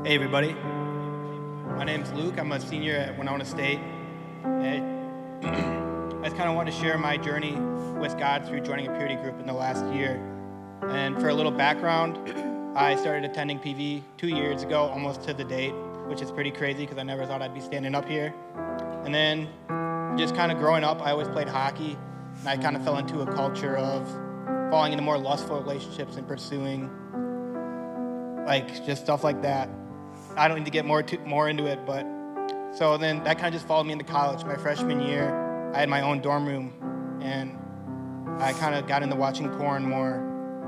Hey everybody, my name's Luke. I'm a senior at Winona State. And I just kind of want to share my journey with God through joining a purity group in the last year. And for a little background, I started attending PV 2 years ago, almost to the date, which is pretty crazy because I never thought I'd be standing up here. And then just kind of growing up, I always played hockey, and I kind of fell into a culture of falling into more lustful relationships and pursuing like just stuff like that. I don't need to get more into it, but so then that kind of just followed me into college. My freshman year, I had my own dorm room, and I kind of got into watching porn more.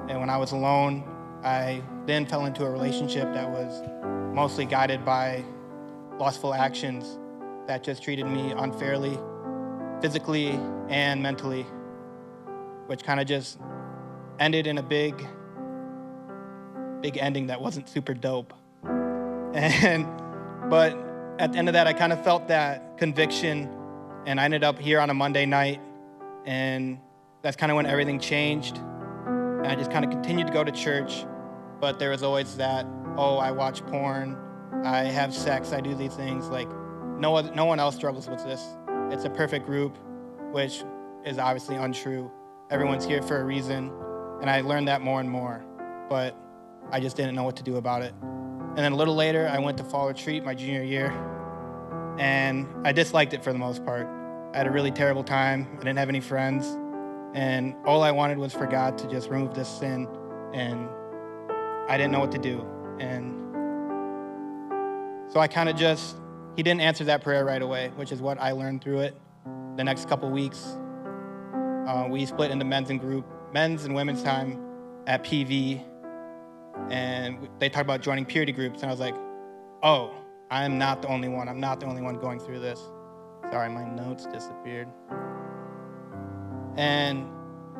And when I was alone, I then fell into a relationship that was mostly guided by lustful actions that just treated me unfairly, physically and mentally, which kind of just ended in a big ending that wasn't super dope. But at the end of that, I kind of felt that conviction, and I ended up here on a Monday night, and that's kind of when everything changed. And I just kind of continued to go to church, but there was always that, oh, I watch porn, I have sex, I do these things. Like, no one else struggles with this. It's a perfect group, which is obviously untrue. Everyone's here for a reason, and I learned that more and more, but I just didn't know what to do about it. And then a little later, I went to fall retreat my junior year, and I disliked it for the most part. I had a really terrible time. I didn't have any friends, and all I wanted was for God to just remove this sin, and I didn't know what to do. And so I kind of he didn't answer that prayer right away, which is what I learned through it. The next couple weeks, we split into men's and women's time at PV, and they talked about joining purity groups, and I was like, oh, I'm not the only one. I'm not the only one going through this. Sorry, my notes disappeared. And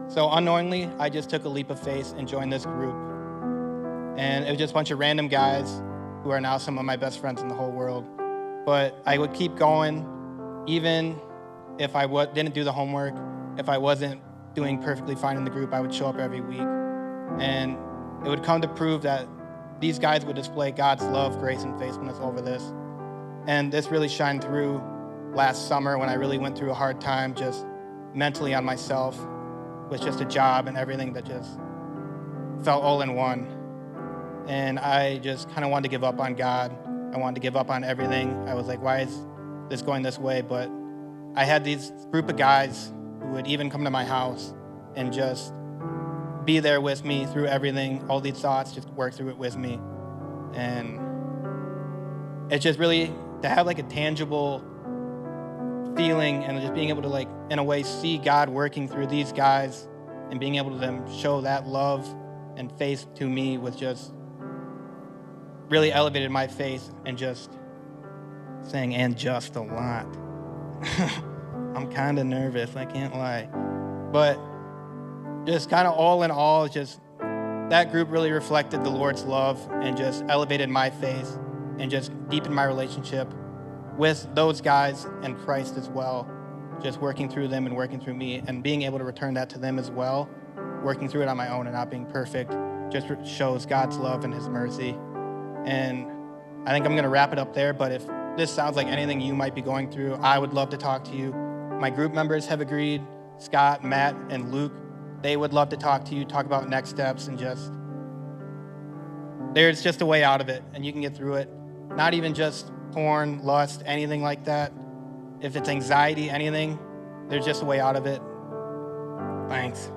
so unknowingly, I just took a leap of faith and joined this group. And it was just a bunch of random guys who are now some of my best friends in the whole world. But I would keep going, even if I didn't do the homework, if I wasn't doing perfectly fine in the group, I would show up every week. And it would come to prove that these guys would display God's love, grace, and faithfulness over this. And this really shined through last summer when I really went through a hard time just mentally on myself with just a job and everything that just felt all in one. And I just kind of wanted to give up on God. I wanted to give up on everything. I was like, why is this going this way? But I had these group of guys who would even come to my house and just be there with me through everything, all these thoughts, just work through it with me. And it's just really to have like a tangible feeling and just being able to like, in a way, see God working through these guys and being able to them show that love and faith to me was just really elevated my faith and just saying "and just" a lot. I'm kind of nervous, I can't lie. But just kind of all in all, just that group really reflected the Lord's love and just elevated my faith and just deepened my relationship with those guys and Christ as well, just working through them and working through me and being able to return that to them as well. Working through it on my own and not being perfect just shows God's love and his mercy. And I think I'm going to wrap it up there, but if this sounds like anything you might be going through, I would love to talk to you. My group members have agreed, Scott, Matt, and Luke. They would love to talk to you, talk about next steps, and there's just a way out of it, and you can get through it. Not even just porn, lust, anything like that. If it's anxiety, anything, there's just a way out of it. Thanks.